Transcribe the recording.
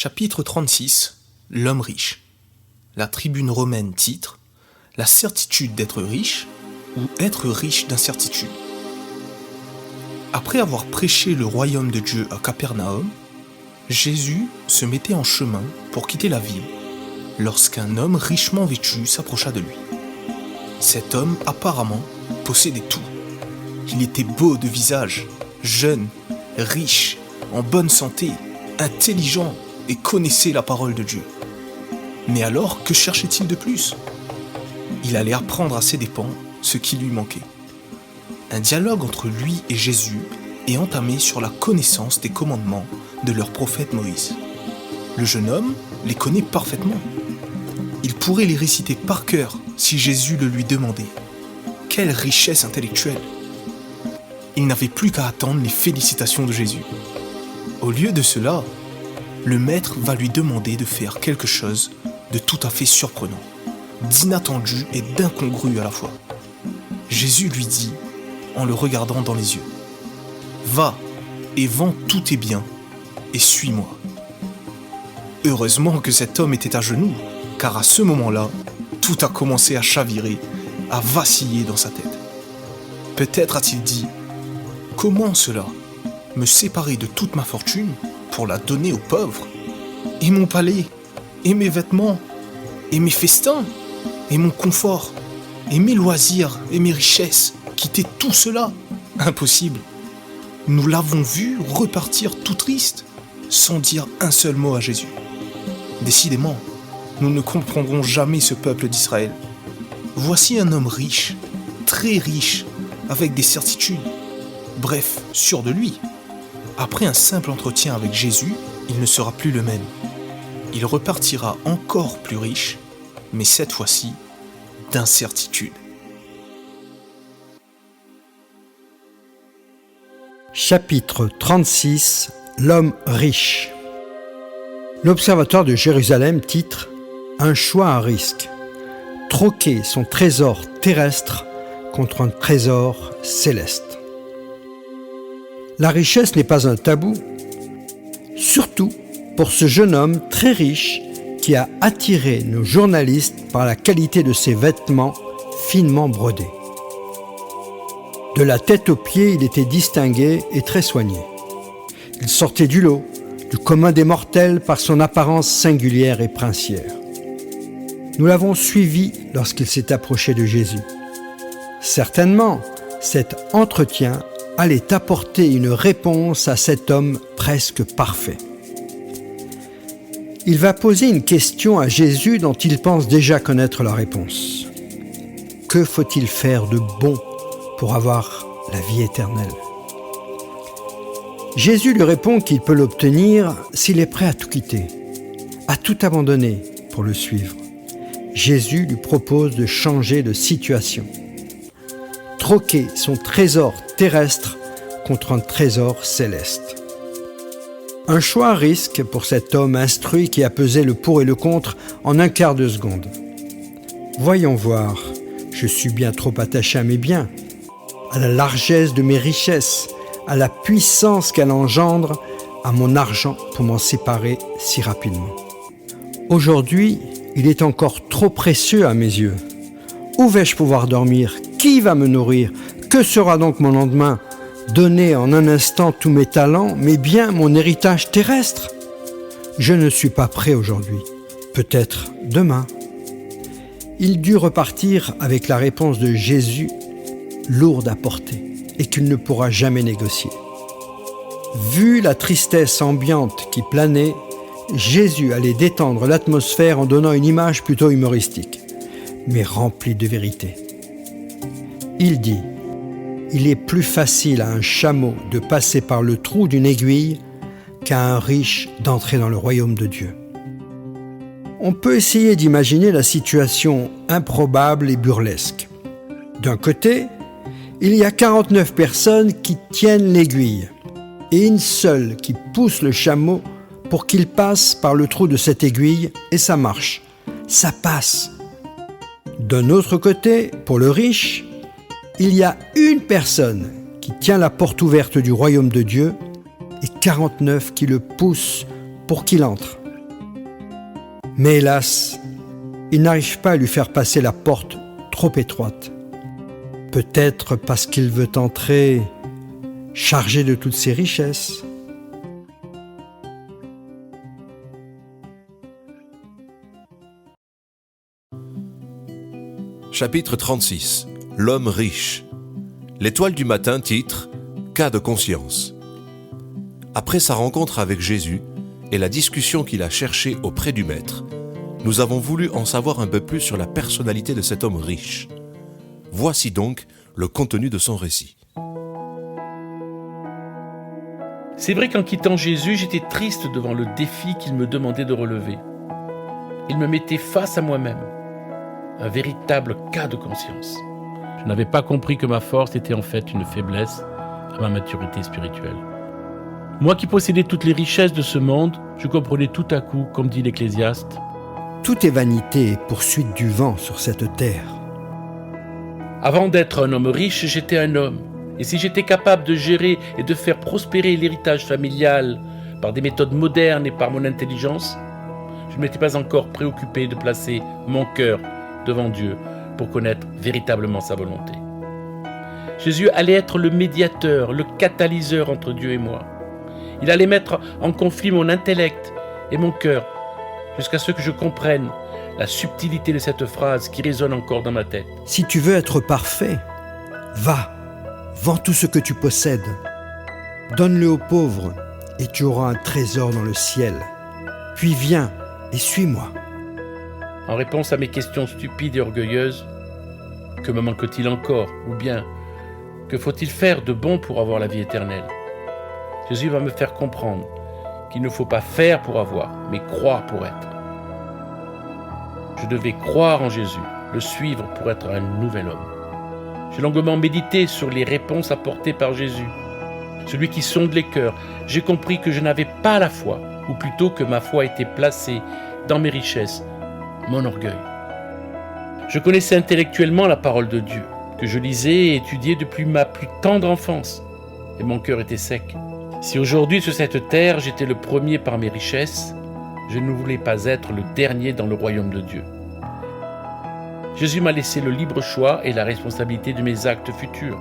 Chapitre 36. L'homme riche. La tribune romaine titre « La certitude d'être riche » ou « Être riche d'incertitude ». Après avoir prêché le royaume de Dieu à Capernaum, Jésus se mettait en chemin pour quitter la ville lorsqu'un homme richement vêtu s'approcha de lui. Cet homme apparemment possédait tout. Il était beau de visage, jeune, riche, en bonne santé, intelligent et connaissait la parole de Dieu. Mais alors, que cherchait-il de plus ? Il allait apprendre à ses dépens ce qui lui manquait. Un dialogue entre lui et Jésus est entamé sur la connaissance des commandements de leur prophète Moïse. Le jeune homme les connaît parfaitement. Il pourrait les réciter par cœur si Jésus le lui demandait. Quelle richesse intellectuelle ! Il n'avait plus qu'à attendre les félicitations de Jésus. Au lieu de cela, le maître va lui demander de faire quelque chose de tout à fait surprenant, d'inattendu et d'incongru à la fois. Jésus lui dit, en le regardant dans les yeux, « Va et vends tous tes biens et suis-moi. » Heureusement que cet homme était à genoux, car à ce moment-là, tout a commencé à chavirer, à vaciller dans sa tête. Peut-être a-t-il dit, « Comment cela ? Me séparer de toute ma fortune pour la donner aux pauvres ? Et mon palais ? Et mes vêtements ? Et mes festins ? Et mon confort ? Et mes loisirs ? Et mes richesses ? Quitter tout cela ? Impossible. Nous l'avons vu repartir tout triste, sans dire un seul mot à Jésus. Décidément, nous ne comprendrons jamais ce peuple d'Israël. Voici un homme riche, très riche, avec des certitudes, bref, sûr de lui. Après un simple entretien avec Jésus, il ne sera plus le même. Il repartira encore plus riche, mais cette fois-ci, d'incertitude. Chapitre 36. L'homme riche. L'Observatoire de Jérusalem titre « Un choix à risque. Troquer son trésor terrestre contre un trésor céleste ». La richesse n'est pas un tabou, surtout pour ce jeune homme très riche qui a attiré nos journalistes par la qualité de ses vêtements finement brodés. De la tête aux pieds, il était distingué et très soigné. Il sortait du lot, du commun des mortels par son apparence singulière et princière. Nous l'avons suivi lorsqu'il s'est approché de Jésus. Certainement, cet entretien allait apporter une réponse à cet homme presque parfait. Il va poser une question à Jésus dont il pense déjà connaître la réponse. Que faut-il faire de bon pour avoir la vie éternelle ? Jésus lui répond qu'il peut l'obtenir s'il est prêt à tout quitter, à tout abandonner pour le suivre. Jésus lui propose de changer de situation. Troquer son trésor terrestre contre un trésor céleste. Un choix à risque pour cet homme instruit qui a pesé le pour et le contre en un quart de seconde. Voyons voir, je suis bien trop attaché à mes biens, à la largesse de mes richesses, à la puissance qu'elle engendre, à mon argent pour m'en séparer si rapidement. Aujourd'hui, il est encore trop précieux à mes yeux. Où vais-je pouvoir dormir ? Qui va me nourrir ? Que sera donc mon lendemain ? Donner en un instant tous mes talents, mes biens, mon héritage terrestre ? Je ne suis pas prêt aujourd'hui. Peut-être demain. Il dut repartir avec la réponse de Jésus, lourde à porter, et qu'il ne pourra jamais négocier. Vu la tristesse ambiante qui planait, Jésus allait détendre l'atmosphère en donnant une image plutôt humoristique, mais remplie de vérité. Il dit « Il est plus facile à un chameau de passer par le trou d'une aiguille qu'à un riche d'entrer dans le royaume de Dieu. » On peut essayer d'imaginer la situation improbable et burlesque. D'un côté, il y a 49 personnes qui tiennent l'aiguille et une seule qui pousse le chameau pour qu'il passe par le trou de cette aiguille et ça marche, ça passe. D'un autre côté, pour le riche, il y a une personne qui tient la porte ouverte du royaume de Dieu et 49 qui le poussent pour qu'il entre. Mais hélas, il n'arrive pas à lui faire passer la porte trop étroite. Peut-être parce qu'il veut entrer chargé de toutes ses richesses. Chapitre 36. L'homme riche. L'Étoile du matin titre « Cas de conscience ». Après sa rencontre avec Jésus et la discussion qu'il a cherchée auprès du Maître, nous avons voulu en savoir un peu plus sur la personnalité de cet homme riche. Voici donc le contenu de son récit. C'est vrai qu'en quittant Jésus, j'étais triste devant le défi qu'il me demandait de relever. Il me mettait face à moi-même, un véritable cas de conscience. Je n'avais pas compris que ma force était en fait une faiblesse à ma maturité spirituelle. Moi qui possédais toutes les richesses de ce monde, je comprenais tout à coup, comme dit l'Ecclésiaste, « Tout est vanité et poursuite du vent sur cette terre. » Avant d'être un homme riche, j'étais un homme. Et si j'étais capable de gérer et de faire prospérer l'héritage familial par des méthodes modernes et par mon intelligence, je ne m'étais pas encore préoccupé de placer mon cœur devant Dieu pour connaître véritablement sa volonté. Jésus allait être le médiateur, le catalyseur entre Dieu et moi. Il allait mettre en conflit mon intellect et mon cœur jusqu'à ce que je comprenne la subtilité de cette phrase qui résonne encore dans ma tête. Si tu veux être parfait, va, vends tout ce que tu possèdes. Donne-le aux pauvres et tu auras un trésor dans le ciel. Puis viens et suis-moi. En réponse à mes questions stupides et orgueilleuses, que me manque-t-il encore? Ou bien, que faut-il faire de bon pour avoir la vie éternelle? Jésus va me faire comprendre qu'il ne faut pas faire pour avoir, mais croire pour être. Je devais croire en Jésus, le suivre pour être un nouvel homme. J'ai longuement médité sur les réponses apportées par Jésus, celui qui sonde les cœurs. J'ai compris que je n'avais pas la foi, ou plutôt que ma foi était placée dans mes richesses, mon orgueil. Je connaissais intellectuellement la parole de Dieu, que je lisais et étudiais depuis ma plus tendre enfance, et mon cœur était sec. Si aujourd'hui sur cette terre j'étais le premier par mes richesses, je ne voulais pas être le dernier dans le royaume de Dieu. Jésus m'a laissé le libre choix et la responsabilité de mes actes futurs.